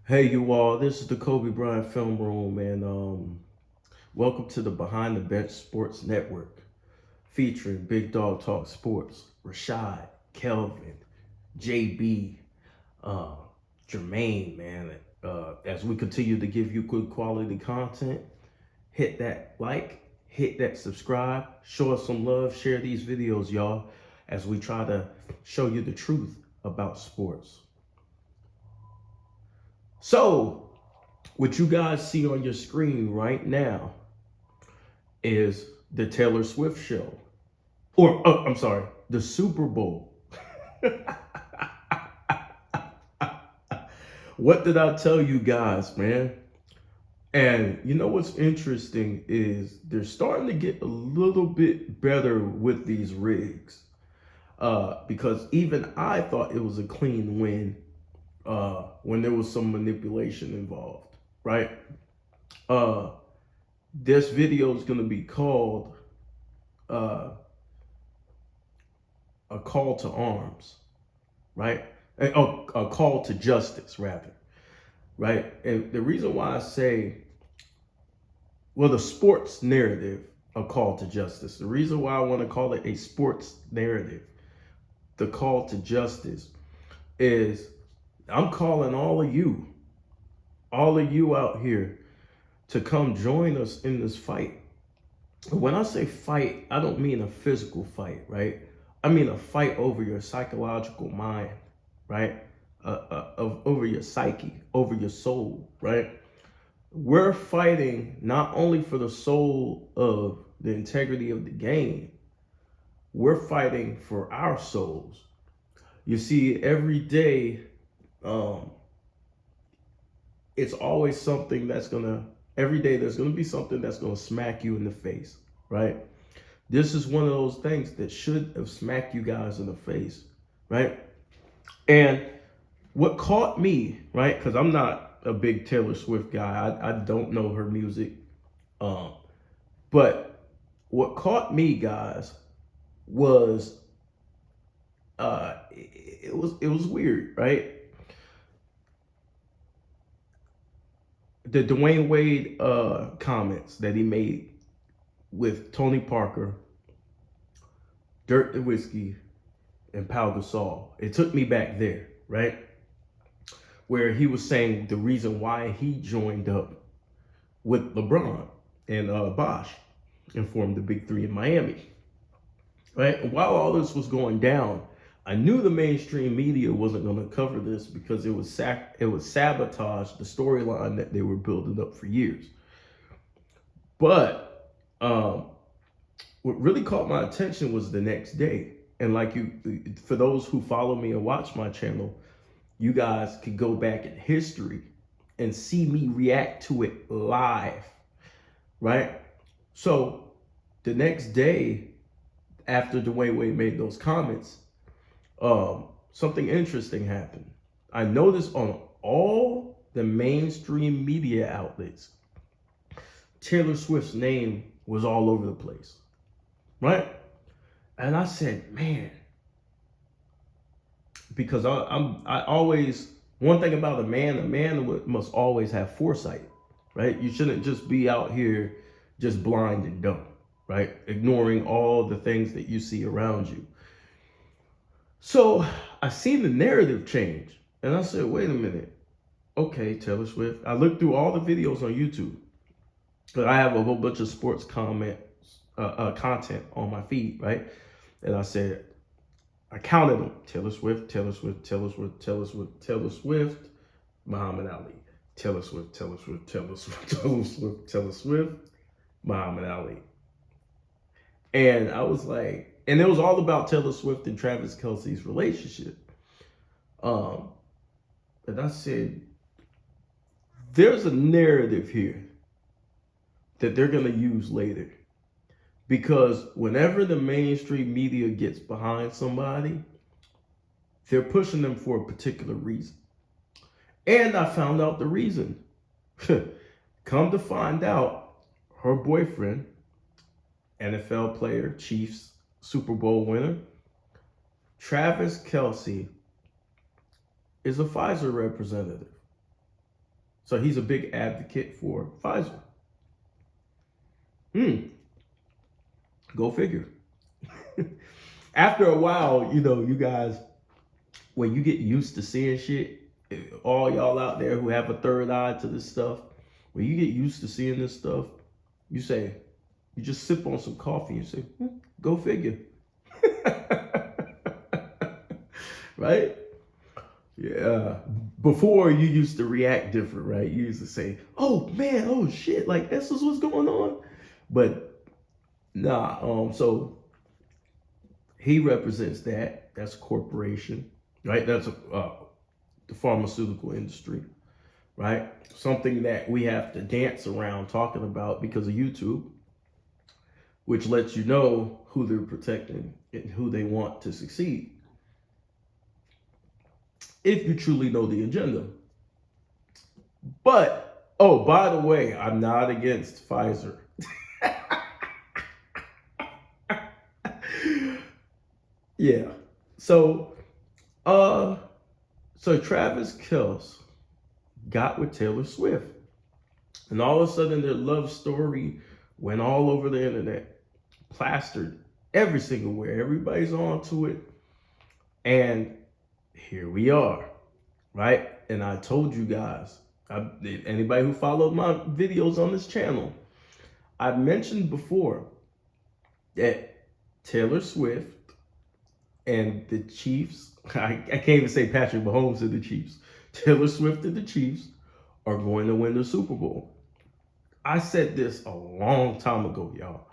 Hey, you all, this is the Kobe Bryant Film Room, and welcome to the Behind the Bench Sports Network, featuring Big Dog Talk Sports, Rashad, Kelvin, JB, uh, Jermaine, man. As we continue to give you good quality content, hit that like, hit that subscribe, show us some love, share these videos, y'all, as we try to show you the truth about sports. So, what you guys see on your screen right now is the Taylor Swift show. Or, I'm sorry, the Super Bowl. What did I tell you guys, man? And you know what's interesting is they're starting to get a little bit better with these rigs. Because even I thought it was a clean win when there was some manipulation involved, right? Uh, this video is going to be called uh, a call to arms, right? Oh, a call to justice, rather, right? And the reason why I say, well, the sports narrative, a call to justice. The reason why I want to call it a sports narrative, the call to justice, is I'm calling all of you out here, to come join us in this fight. When I say fight, I don't mean a physical fight, right? I mean a fight over your psychological mind, right? Over your psyche, over your soul, right? We're fighting not only for the soul of the integrity of the game, we're fighting for our souls. You see, every day, um, it's always something every day there's gonna be something that's gonna smack you in the face, right? This is one of those things that should have smacked you guys in the face, right? And what caught me, right? Because I'm not a big Taylor Swift guy. I don't know her music. Um, but what caught me, guys, was it was weird, right? The Dwayne Wade comments that he made with Tony Parker, Dirk Nowitzki, and Pau Gasol. It took me back there, right? Where he was saying the reason why he joined up with LeBron and Bosh and formed the Big Three in Miami. Right? And while all this was going down, I knew the mainstream media wasn't going to cover this because it would sabotage the storyline that they were building up for years. But what really caught my attention was the next day. And like for those who follow me and watch my channel, you guys could go back in history and see me react to it live, right? So the next day, after Dwayne Wade made those comments, something interesting happened. I noticed on all the mainstream media outlets, Taylor Swift's name was all over the place, right? And I said, man, because I always, one thing about a man must always have foresight, right? You shouldn't just be out here just blind and dumb, right? Ignoring all the things that you see around you. So I seen the narrative change, and I said, wait a minute. Okay, Taylor Swift. I looked through all the videos on YouTube, but I have a whole bunch of sports content on my feed, right? And I said, I counted them: Taylor Swift, Taylor Swift, Taylor Swift, Taylor Swift, Taylor Swift, Muhammad Ali, Taylor Swift, Taylor Swift, Taylor Swift, Taylor Swift, Taylor Swift, Muhammad Ali. And I was like, and it was all about Taylor Swift and Travis Kelce's relationship. Um, and I said, there's a narrative here that they're gonna use later. Because whenever the mainstream media gets behind somebody, they're pushing them for a particular reason. And I found out the reason. Come to find out, her boyfriend, NFL player, Chiefs Super Bowl winner, Travis Kelce, is a Pfizer representative. So he's a big advocate for Pfizer. Go figure. After a while, you guys, when you get used to seeing shit, all y'all out there who have a third eye to this stuff, when you get used to seeing this stuff, you just sip on some coffee and say, go figure. Right? Yeah. Before you used to react different, right? You used to say, oh man, oh shit, like this is what's going on. But nah, so he represents that. That's a corporation, right? That's the pharmaceutical industry, right? Something that we have to dance around talking about because of YouTube, which lets you know who they're protecting and who they want to succeed. If you truly know the agenda. But, oh, by the way, I'm not against Pfizer. Yeah. So, Travis Kelce got with Taylor Swift. And all of a sudden their love story went all over the internet, plastered every single where. Everybody's on to it. And here we are, right? And I told you guys, anybody who followed my videos on this channel, I've mentioned before that Taylor Swift and the Chiefs, I can't even say Patrick Mahomes and the Chiefs, Taylor Swift and the Chiefs are going to win the Super Bowl. I said this a long time ago, y'all.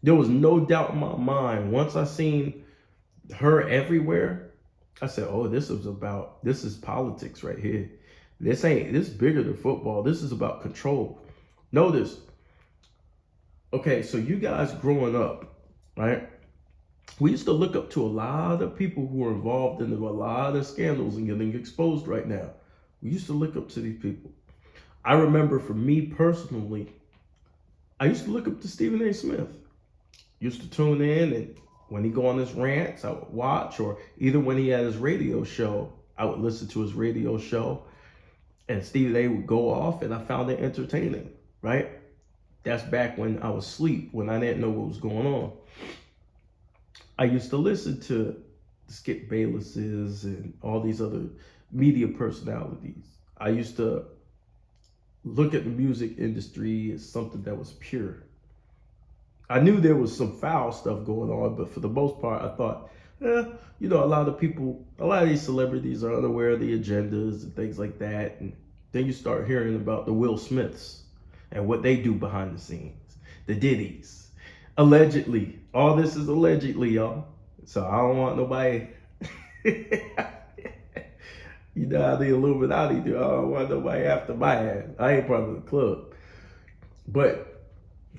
There was no doubt in my mind. Once I seen her everywhere, I said, oh, this is politics right here. This is bigger than football. This is about control. Notice, okay, so you guys growing up, right? We used to look up to a lot of people who are involved in a lot of scandals and getting exposed right now. We used to look up to these people. I remember for me personally, I used to look up to Stephen A. Smith. Used to tune in, and when he go on his rants, I would watch, or either when he had his radio show, I would listen to his radio show, and Stephen A. would go off, and I found it entertaining, right? That's back when I was asleep, when I didn't know what was going on. I used to listen to Skip Bayless's and all these other media personalities. I used to look at the music industry as something that was pure. I knew there was some foul stuff going on, but for the most part, I thought, a lot of these celebrities are unaware of the agendas and things like that. And then you start hearing about the Will Smiths and what they do behind the scenes, the Diddy's. Allegedly, all this is allegedly, y'all. So I don't want nobody, you know how the Illuminati do. I don't want nobody after my ass. I ain't part of the club. But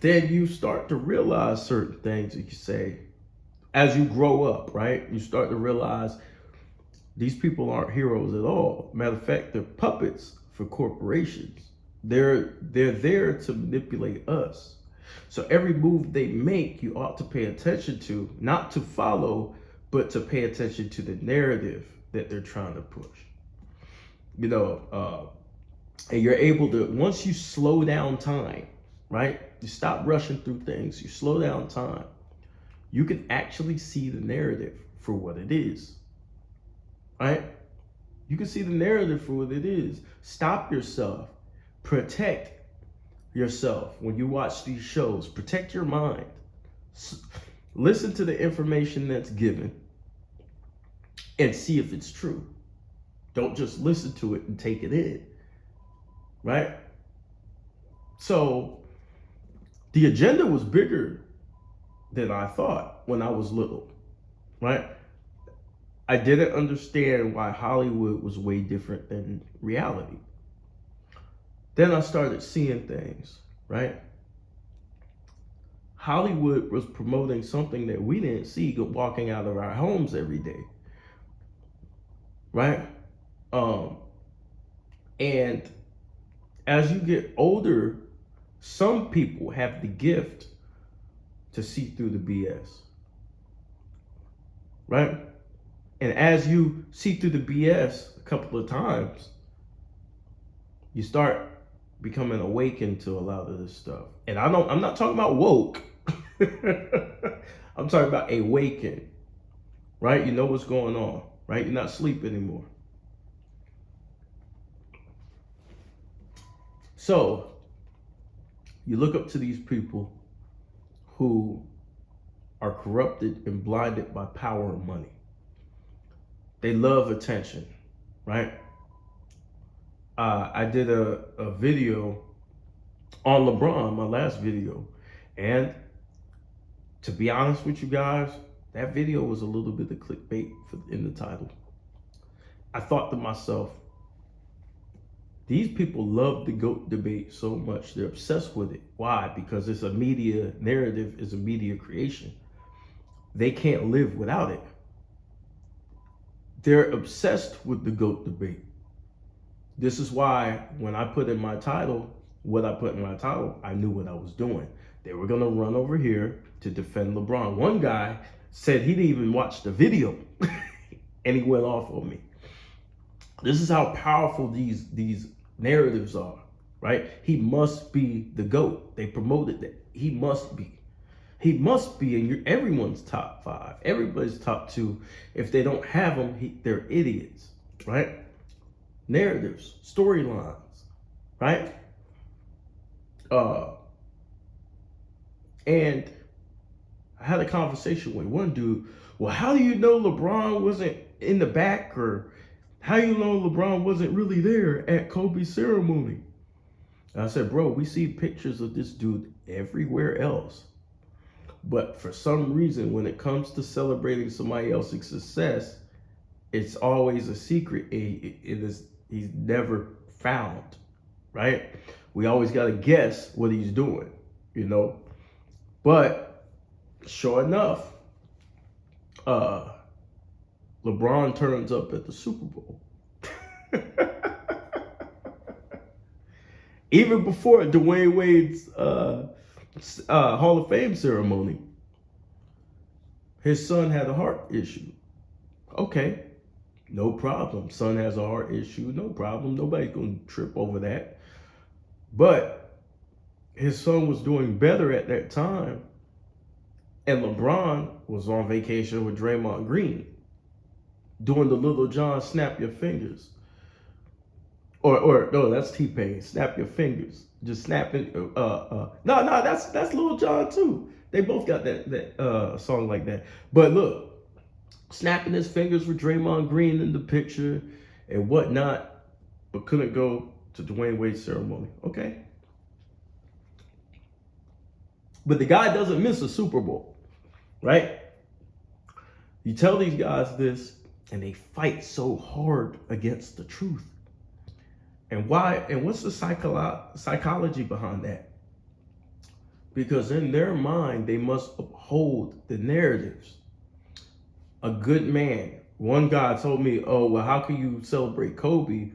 then you start to realize certain things that you say as you grow up, right? You start to realize these people aren't heroes at all. Matter of fact, they're puppets for corporations. They're there to manipulate us. So every move they make, you ought to pay attention to, not to follow, but to pay attention to the narrative that they're trying to push. And you're able to, once you slow down time, right? You stop rushing through things, you slow down time, you can actually see the narrative for what it is, right? You can see the narrative for what it is. Stop yourself, protect yourself when you watch these shows, protect your mind. Listen to the information that's given and see if it's true. Don't just listen to it and take it in, right? So the agenda was bigger than I thought when I was little, right? I didn't understand why Hollywood was way different than reality. Then I started seeing things, right? Hollywood was promoting something that we didn't see walking out of our homes every day, right? And as you get older, some people have the gift to see through the BS, right? And as you see through the BS a couple of times, you start becoming awakened to a lot of this stuff. And I'm not talking about woke. I'm talking about awakened, right? You know what's going on, right? You're not asleep anymore. So you look up to these people who are corrupted and blinded by power and money. They love attention, right? I did a video on LeBron, my last video, and to be honest with you guys, that video was a little bit of clickbait in the title. I thought to myself, these people love the GOAT debate so much. They're obsessed with it. Why? Because it's a media narrative, it's a media creation. They can't live without it. They're obsessed with the GOAT debate. This is why when I put in my title, what I put in my title, I knew what I was doing. They were going to run over here to defend LeBron. One guy said he didn't even watch the video and he went off on me. This is how powerful these narratives are, right? He must be the GOAT. They promoted that. He must be. He must be in everyone's top 5, everybody's top 2. If they don't have him, they're idiots, right? Narratives, storylines, right? And I had a conversation with one dude. Well, how do you know LeBron wasn't in the back, or how do you know LeBron wasn't really there at Kobe's ceremony? And I said, bro, we see pictures of this dude everywhere else. But for some reason, when it comes to celebrating somebody else's success, it's always a secret. He's never found, right? We always got to guess what he's doing, you know? But sure enough, LeBron turns up at the Super Bowl. Even before Dwayne Wade's Hall of Fame ceremony, his son had a heart issue. Okay, no problem. Son has a heart issue, no problem. Nobody's gonna trip over that. But his son was doing better at that time, and LeBron was on vacation with Draymond Green, doing the Little John snap your fingers. Or no, that's T-Pain. Snap your fingers. Just snapping. No, that's Lil Jon too. They both got that song like that. But look, snapping his fingers with Draymond Green in the picture and whatnot, but couldn't go to Dwayne Wade's ceremony. Okay. But the guy doesn't miss a Super Bowl, right? You tell these guys this, and they fight so hard against the truth. And why? And what's the psychology behind that? Because in their mind, they must uphold the narratives. A good man. One guy told me, oh, well, how can you celebrate Kobe,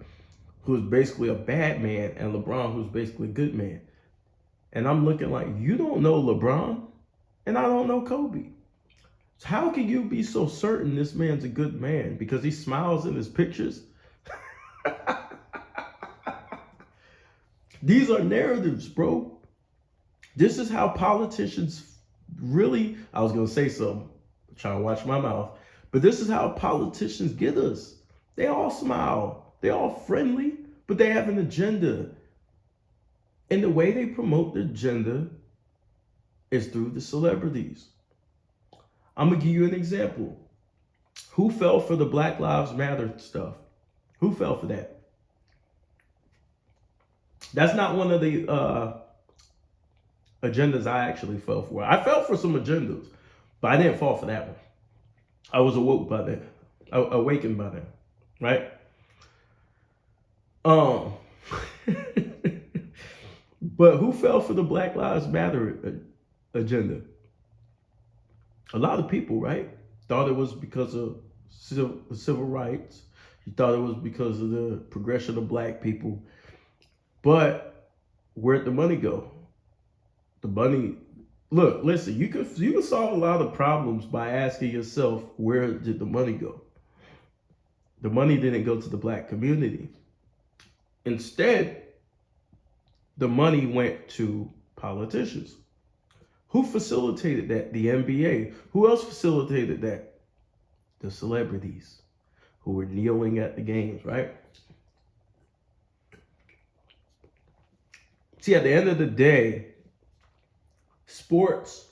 who's basically a bad man, and LeBron, who's basically a good man? And I'm looking like, you don't know LeBron, and I don't know Kobe. So how can you be so certain this man's a good man? Because he smiles in his pictures? These are narratives, bro. This is how politicians really, I was going to say something, I'm trying to watch my mouth, but this is how politicians get us. They all smile, they all friendly, but they have an agenda. And the way they promote the agenda is through the celebrities. I'm going to give you an example. Who fell for the Black Lives Matter stuff? Who fell for that? That's not one of the agendas I actually fell for. I fell for some agendas, but I didn't fall for that one. I was awoke by that, awakened by that, right? But who fell for the Black Lives Matter agenda? A lot of people, right? Thought it was because of civil rights. You thought it was because of the progression of black people. But where'd the money go? The money, look, listen, you can solve a lot of problems by asking yourself, where did the money go? The money didn't go to the black community. Instead, the money went to politicians. Who facilitated that? The NBA. Who else facilitated that? The celebrities who were kneeling at the games, right? See, at the end of the day, sports,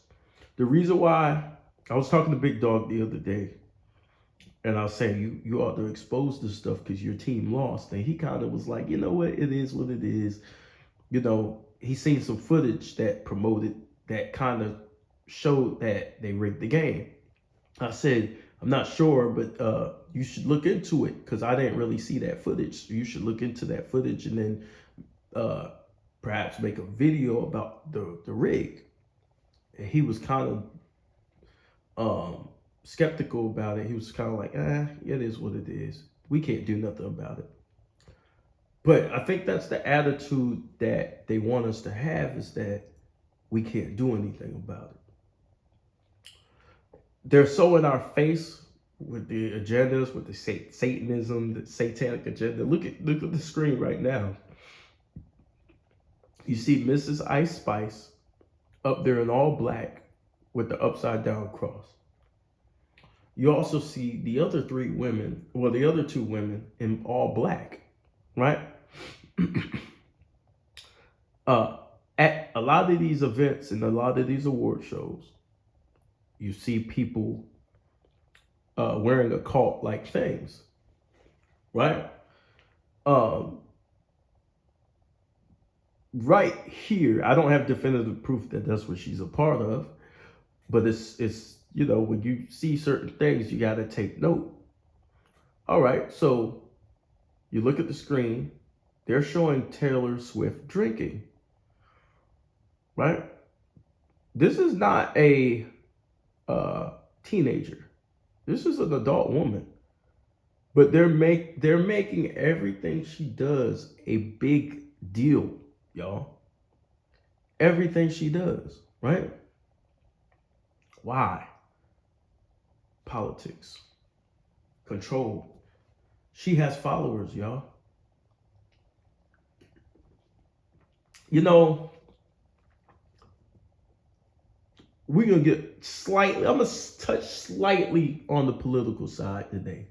the reason why I was talking to Big Dog the other day, and I was saying you ought to expose this stuff because your team lost. And he kind of was like, you know what, it is what it is. You know, he seen some footage that promoted that kind of showed that they rigged the game. I said, I'm not sure, but you should look into it because I didn't really see that footage. You should look into that footage and then perhaps make a video about the rig. And he was kind of skeptical about it. He was kind of like, it is what it is. We can't do nothing about it. But I think that's the attitude that they want us to have, is that we can't do anything about it. They're so in our face with the agendas, with the Satanism, the satanic agenda. Look at the screen right now. You see Mrs. Ice Spice up there in all black with the upside down cross. You also see the other three women, well, the other two women in all black, right? At a lot of these events and a lot of these award shows, you see people wearing occult-like things, right? Right here, I don't have definitive proof that that's what she's a part of, but it's you know, when you see certain things, you got to take note. All right, so you look at the screen, they're showing Taylor Swift drinking, right? This is not a teenager. This is an adult woman, but they're making everything she does a big deal, y'all. Everything she does, right? Why? Politics, control. She has followers, y'all. You know, we're gonna get slightly, I'm gonna touch slightly on the political side today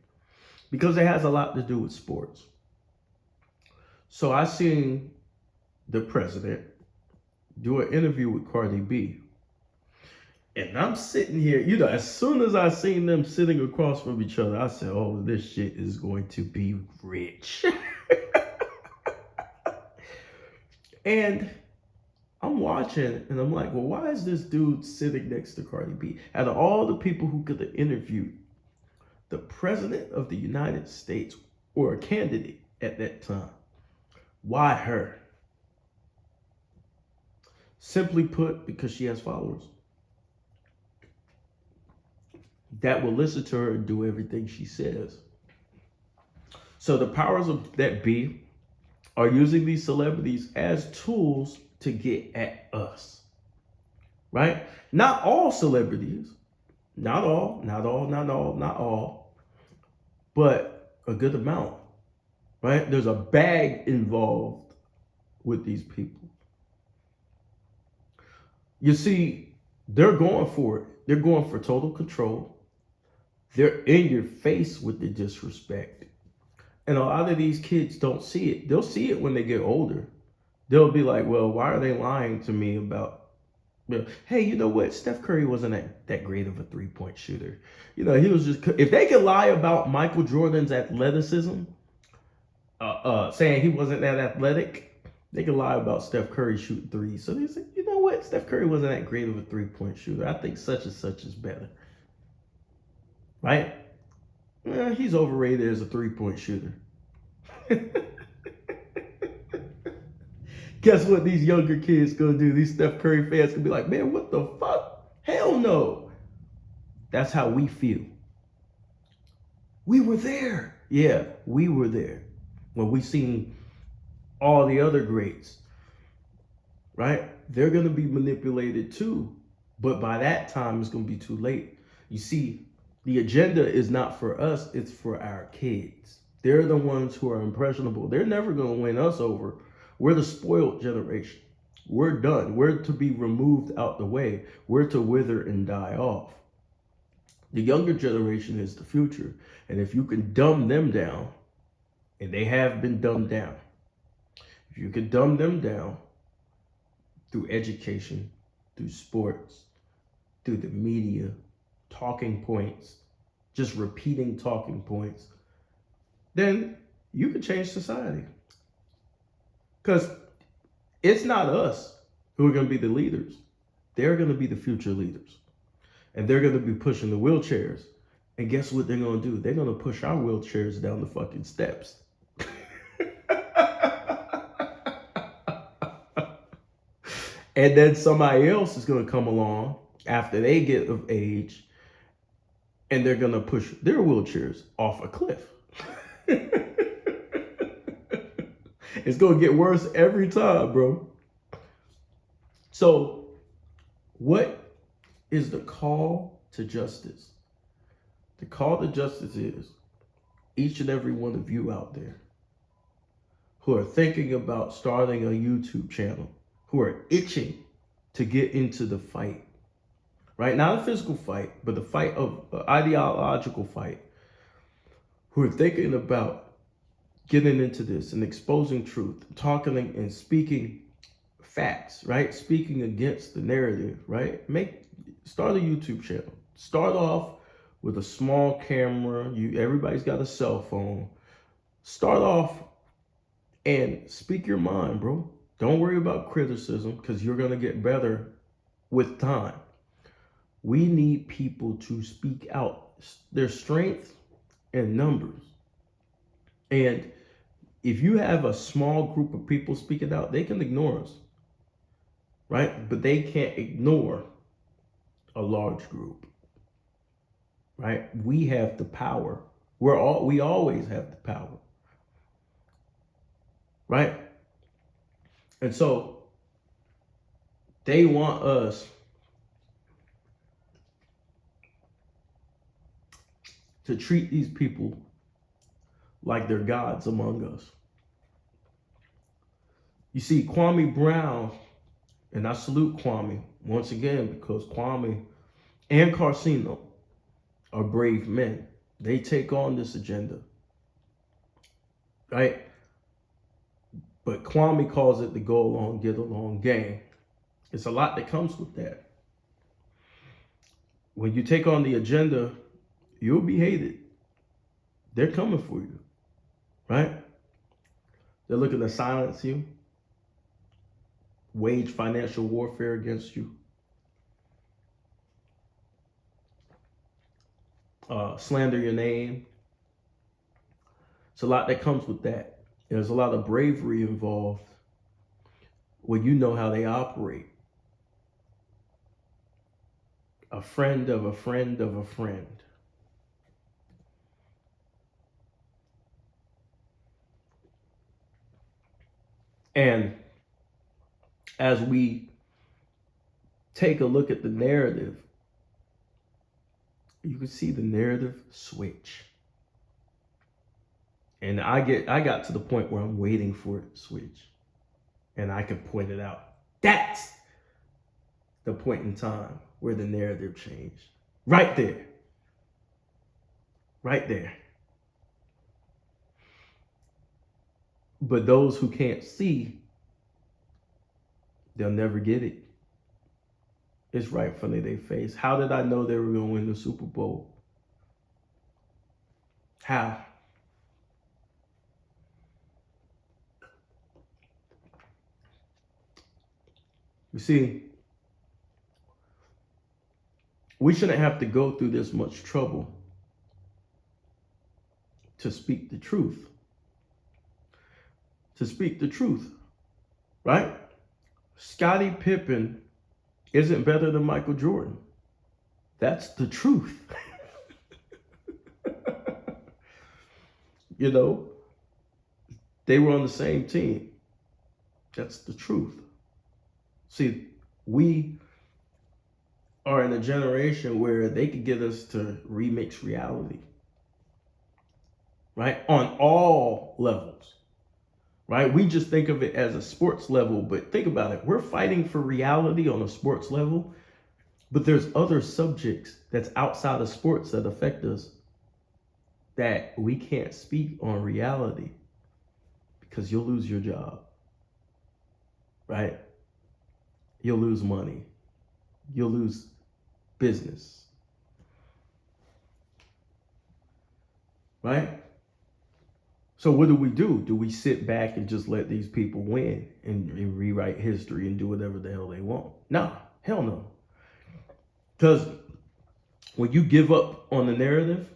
because it has a lot to do with sports. So I seen the president do an interview with Cardi B. And I'm sitting here, you know, as soon as I seen them sitting across from each other, I said, oh, this shit is going to be rich. And I'm watching and I'm like, well, why is this dude sitting next to Cardi B? Out of all the people who could have interviewed the president of the United States or a candidate at that time, why her? Simply put, because she has followers that will listen to her and do everything she says. So the powers of that be are using these celebrities as tools to get at us, right? Not all celebrities, not all, but a good amount, right? There's a bag involved with these people. You see, they're going for it. They're going for total control. They're in your face with the disrespect. And a lot of these kids don't see it. They'll see it when they get older. They'll be like, well, why are they lying to me about, you know, hey, you know what? Steph Curry wasn't that great of a three-point shooter. You know, he was just, if they could lie about Michael Jordan's athleticism, saying he wasn't that athletic, they could lie about Steph Curry shooting threes. So they say, you know what? Steph Curry wasn't that great of a three-point shooter. I think such and such is better. Right? He's overrated as a three-point shooter. Guess what these younger kids gonna do? These Steph Curry fans gonna be like, man, what the fuck? Hell no. That's how we feel. We were there. Yeah, we were there when we seen all the other greats, right? They're gonna be manipulated too. But by that time, it's gonna be too late. You see, the agenda is not for us, it's for our kids. They're the ones who are impressionable. They're never going to win us over. We're the spoiled generation. We're done. We're to be removed out the way. We're to wither and die off. The younger generation is the future. And if you can dumb them down, and they have been dumbed down, if you can dumb them down through education, through sports, through the media, talking points, just repeating talking points, then you can change society. Because it's not us who are going to be the leaders. They're going to be the future leaders. And they're going to be pushing the wheelchairs. And guess what they're going to do? They're going to push our wheelchairs down the fucking steps. And then somebody else is going to come along after they get of age, and they're going to push their wheelchairs off a cliff. It's going to get worse every time, bro. So, what is the call to justice? The call to justice is each and every one of you out there who are thinking about starting a YouTube channel, who are itching to get into the fight, right? Not a physical fight, but the fight of ideological fight, who are thinking about getting into this and exposing truth, talking and speaking facts, right? Speaking against the narrative, right? Start a YouTube channel. Start off with a small camera. Everybody's got a cell phone. Start off and speak your mind, bro. Don't worry about criticism, because you're going to get better with time. We need people to speak out. There's strength in numbers. And if you have a small group of people speaking out, they can ignore us, right? But they can't ignore a large group, right? We have the power. We always have the power, right? And so they want us to treat these people like they're gods among us. You see, Kwame Brown, and I salute Kwame once again, because Kwame and Carcino are brave men. They take on this agenda, right? But Kwame calls it the go along, get along game. It's a lot that comes with that. When you take on the agenda, you'll be hated. They're coming for you, right? They're looking to silence you, wage financial warfare against you, slander your name. It's a lot that comes with that. There's a lot of bravery involved when you know how they operate. A friend of a friend of a friend. And as we take a look at the narrative, you can see the narrative switch. And I got to the point where I'm waiting for it to switch. And I can point it out. That's the point in time where the narrative changed. Right there. Right there. But those who can't see, they'll never get it. It's right in front of their face. How did I know they were going to win the Super Bowl? How? You see, we shouldn't have to go through this much trouble to speak the truth. To speak the truth, right? Scottie Pippen isn't better than Michael Jordan. That's the truth. You know, they were on the same team. That's the truth. See, we are in a generation where they could get us to remix reality, right? On all levels. right? We just think of it as a sports level, but think about it. We're fighting for reality on a sports level, but there's other subjects that's outside of sports that affect us that we can't speak on reality because you'll lose your job, right? You'll lose money. You'll lose business, right? So what do? Do we sit back and just let these people win and rewrite history and do whatever the hell they want? No, hell no. Because when you give up on the narrative,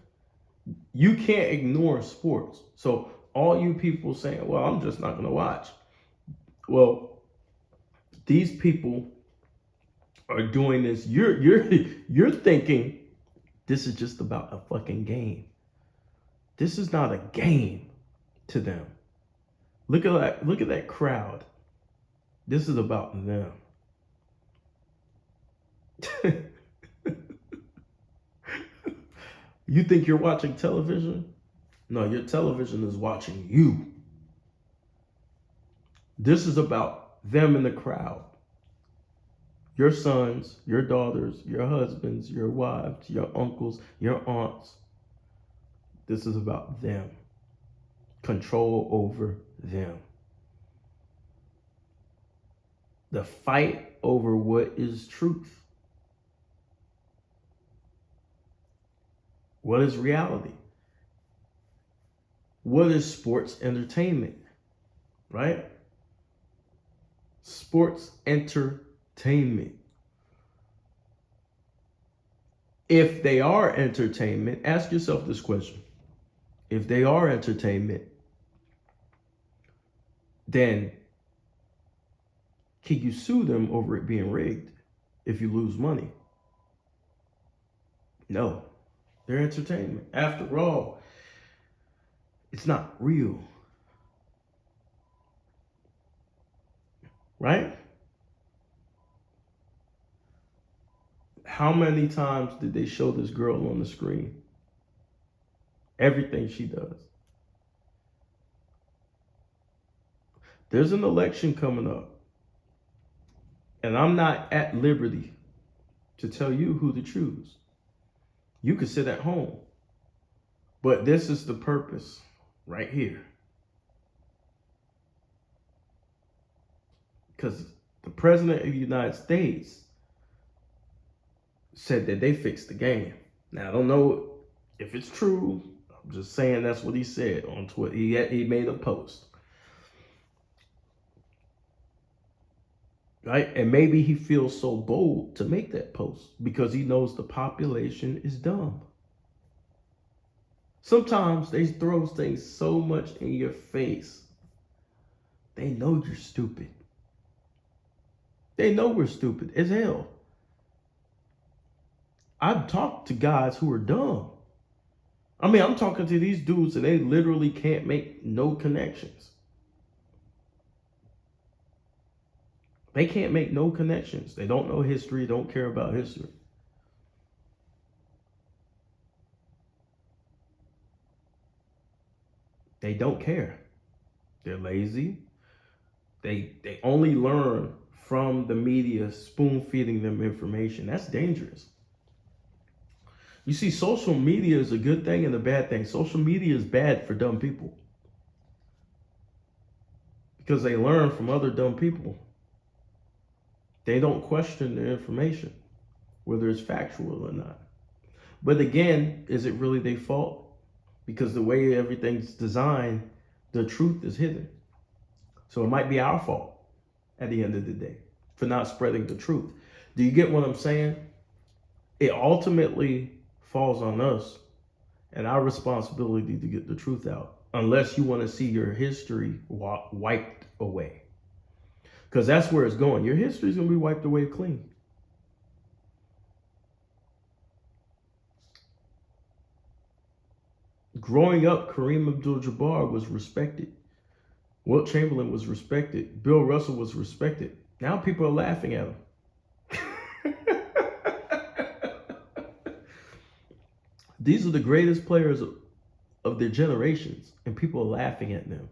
you can't ignore sports. So all you people saying, well, I'm just not going to watch. Well, these people are doing this. You're thinking this is just about a fucking game. This is not a game to them. Look at that crowd. This is about them. You think you're watching television? No, your television is watching you. This is about them in the crowd. Your sons, your daughters, your husbands, your wives, your uncles, your aunts. This is about them. Control over them. The fight over what is truth. What is reality? What is sports entertainment? Right? Sports entertainment. If they are entertainment, ask yourself this question. If they are entertainment, then can you sue them over it being rigged if you lose money? No, they're entertainment. After all, it's not real. Right? How many times did they show this girl on the screen? Everything she does. There's an election coming up, and I'm not at liberty to tell you who to choose. You can sit at home, but this is the purpose right here. Because the president of the United States said that they fixed the game. Now, I don't know if it's true. I'm just saying that's what he said on Twitter. He made a post. Right? And maybe he feels so bold to make that post because he knows the population is dumb. Sometimes they throw things so much in your face. They know you're stupid. They know we're stupid as hell. I've talked to guys who are dumb. I mean, I'm talking to these dudes and they literally can't make no connections. They can't make no connections. They don't know history, don't care about history. They don't care. They're lazy. They only learn from the media spoon feeding them information. That's dangerous. You see, social media is a good thing and a bad thing. Social media is bad for dumb people because they learn from other dumb people. They don't question the information, whether it's factual or not. But again, is it really their fault? Because the way everything's designed, the truth is hidden. So it might be our fault at the end of the day for not spreading the truth. Do you get what I'm saying? It ultimately falls on us and our responsibility to get the truth out, unless you want to see your history wiped away. Because that's where it's going. Your history is going to be wiped away clean. Growing up, Kareem Abdul-Jabbar was respected. Wilt Chamberlain was respected. Bill Russell was respected. Now people are laughing at him. These are the greatest players of their generations, and people are laughing at them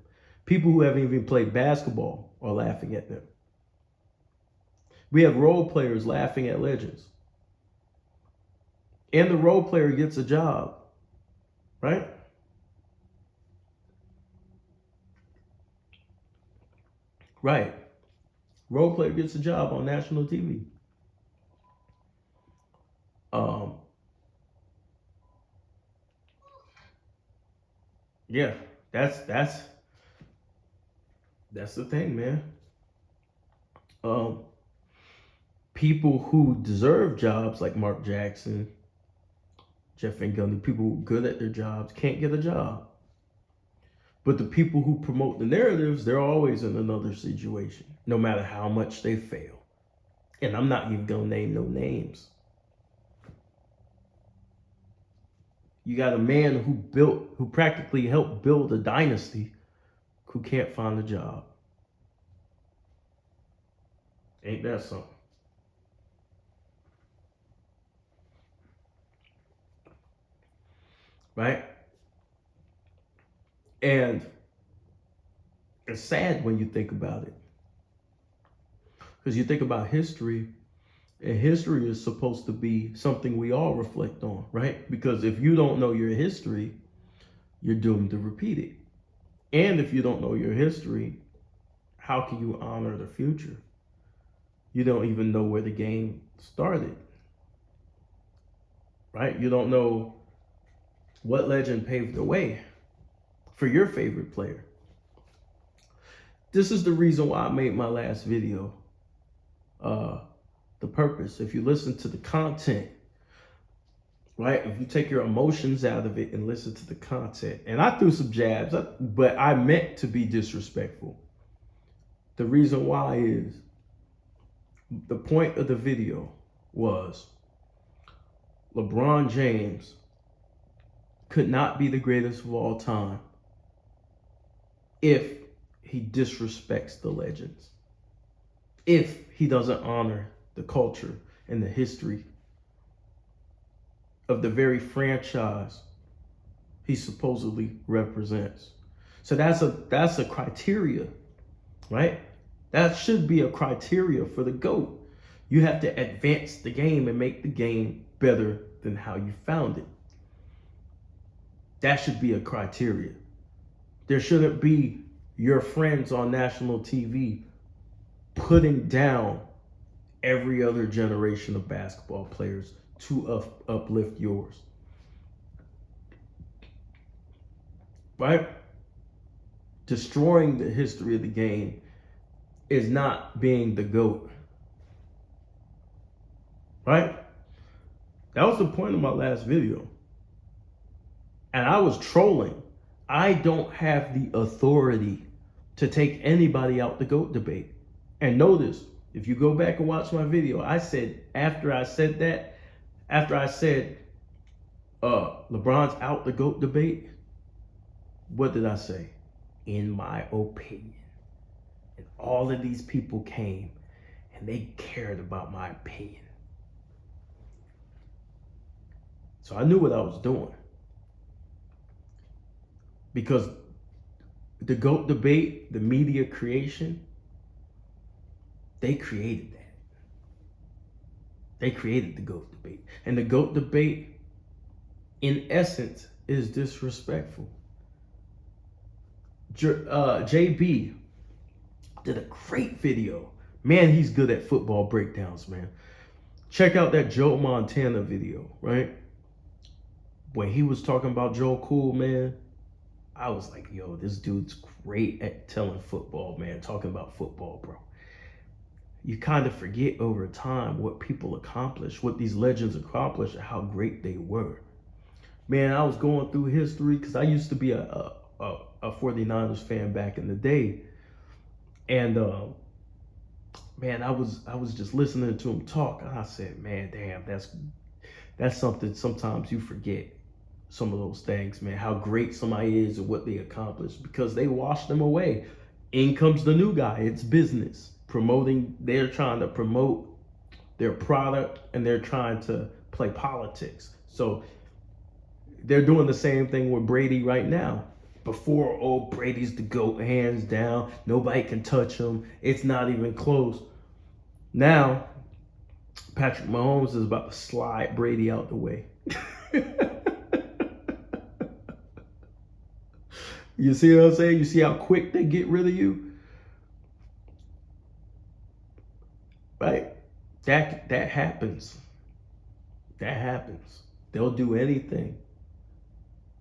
People who haven't even played basketball are laughing at them. We have role players laughing at legends. And the role player gets a job, right? Right. Role player gets a job on national TV. Um, yeah, that's the thing, man. Um, People who deserve jobs like Mark Jackson, Jeff Van Gundy, people who are good at their jobs can't get a job. But the people who promote the narratives, they're always in another situation, no matter how much they fail. And I'm not even gonna name no names. You got a man who practically helped build a dynasty who can't find a job. Ain't that something? Right? And it's sad when you think about it. Because you think about history, and history is supposed to be something we all reflect on, right? Because if you don't know your history, you're doomed to repeat it. And if you don't know your history, how can you honor the future? You don't even know where the game started, right? You don't know what legend paved the way for your favorite player. This is the reason why I made my last video. The purpose, if you listen to the content, right? If you take your emotions out of it and listen to the content, and I threw some jabs, but I meant to be disrespectful. The reason why is the point of the video was LeBron James could not be the greatest of all time if he disrespects the legends, if he doesn't honor the culture and the history of the very franchise he supposedly represents. So that's a criteria, right? That should be a criteria for the GOAT. You have to advance the game and make the game better than how you found it. That should be a criteria. There shouldn't be your friends on national TV putting down every other generation of basketball players to uplift yours. Right? Destroying the history of the game is not being the GOAT. Right? That was the point of my last video. And I was trolling. I don't have the authority to take anybody out the GOAT debate. And notice, if you go back and watch my video, I said, after I said LeBron's out the GOAT debate, what did I say? In my opinion. And all of these people came and they cared about my opinion. So I knew what I was doing. Because the GOAT debate, the media creation, they created that. They created the GOAT debate. And the GOAT debate, in essence, is disrespectful. JB did a great video. Man, he's good at football breakdowns, man. Check out that Joe Montana video, right? When he was talking about Joe Cool, man, I was like, yo, this dude's great at telling football, man, talking about football, bro. You kind of forget over time what people accomplished, what these legends accomplished, and how great they were. Man, I was going through history because I used to be a 49ers fan back in the day. And man, I was just listening to him talk, and I said, man, damn, that's something sometimes you forget. Some of those things, man, how great somebody is and what they accomplished, because they washed them away. In comes the new guy. It's business. They're trying to promote their product and they're trying to play politics. So they're doing the same thing with Brady right now. Before, oh, Brady's the GOAT, hands down. Nobody can touch him. It's not even close. Now, Patrick Mahomes is about to slide Brady out the way. You see what I'm saying? You see how quick they get rid of you? Right? That happens. That happens. They'll do anything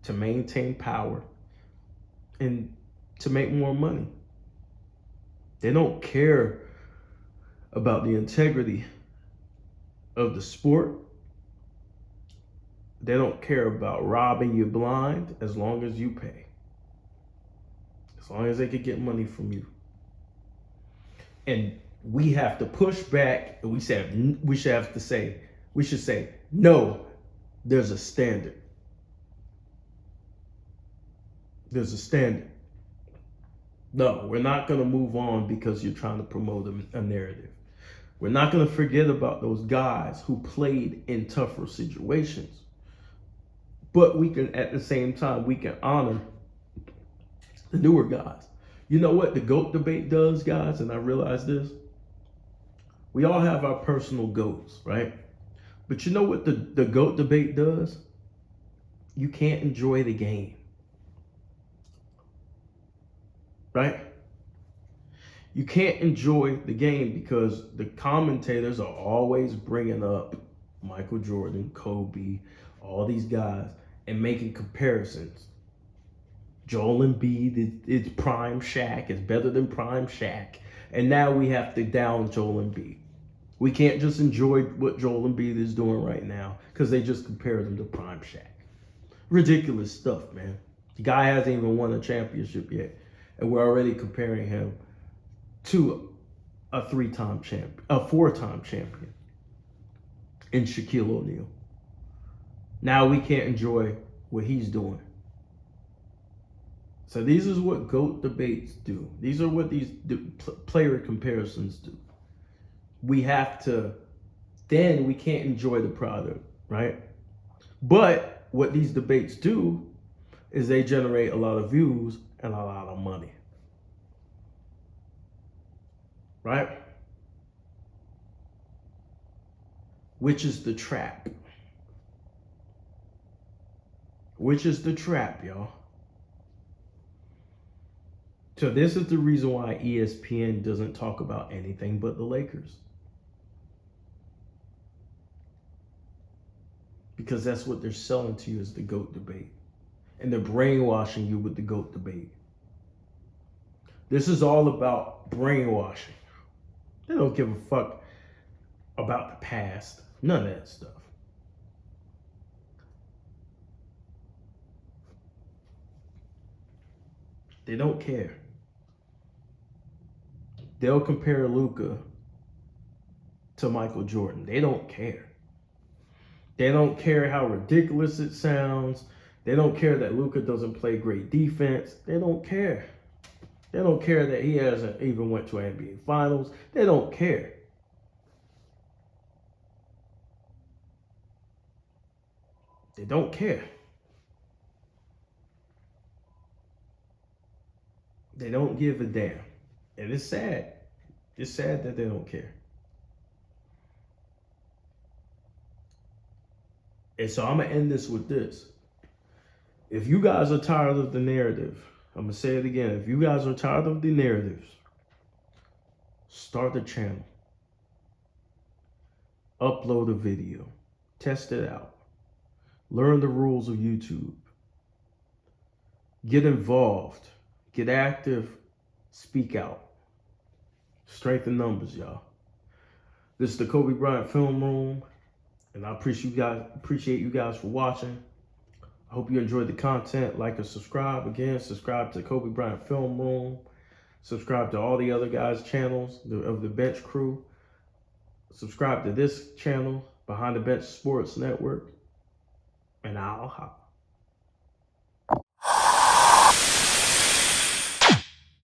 to maintain power and to make more money. They don't care about the integrity of the sport. They don't care about robbing you blind as long as you pay. As long as they can get money from you. And we have to push back, and we should say, no, there's a standard. There's a standard. No, we're not going to move on because you're trying to promote a narrative. We're not going to forget about those guys who played in tougher situations. But we can, at the same time, we can honor the newer guys. You know what the GOAT debate does, guys? And I realize this. We all have our personal GOATs, right? But you know what the GOAT debate does? You can't enjoy the game. Right? You can't enjoy the game because the commentators are always bringing up Michael Jordan, Kobe, all these guys, and making comparisons. Joel Embiid is prime Shaq, is better than prime Shaq. And now we have to down Joel Embiid. We can't just enjoy what Joel Embiid is doing right now because they just compared him to prime Shaq. Ridiculous stuff, man. The guy hasn't even won a championship yet. And we're already comparing him to a 3-time champion, a 4-time champion in Shaquille O'Neal. Now we can't enjoy what he's doing. So these is what GOAT debates do. These are what these player comparisons do. We have to, then we can't enjoy the product, right? But what these debates do is they generate a lot of views and a lot of money. Right? Which is the trap. Which is the trap, y'all. So this is the reason why ESPN doesn't talk about anything but the Lakers. Because that's what they're selling to you as the GOAT debate. And they're brainwashing you with the GOAT debate. This is all about brainwashing. They don't give a fuck about the past. None of that stuff. They don't care. They'll compare Luka to Michael Jordan. They don't care. They don't care how ridiculous it sounds. They don't care that Luka doesn't play great defense. They don't care. They don't care that he hasn't even went to NBA Finals. They don't care. They don't care. They don't give a damn. And it's sad. It's sad that they don't care. And so I'm going to end this with this. If you guys are tired of the narrative, I'm going to say it again. If you guys are tired of the narratives, start the channel. Upload a video. Test it out. Learn the rules of YouTube. Get involved. Get active. Speak out. Strengthen numbers, y'all. This is the Kobe Bryant Film Room. And I appreciate you guys for watching. I hope you enjoyed the content. Like and subscribe. Again, subscribe to Kobe Bryant Film Room. Subscribe to all the other guys' channels of the Bench Crew. Subscribe to this channel, Behind the Bench Sports Network. And I'll hop.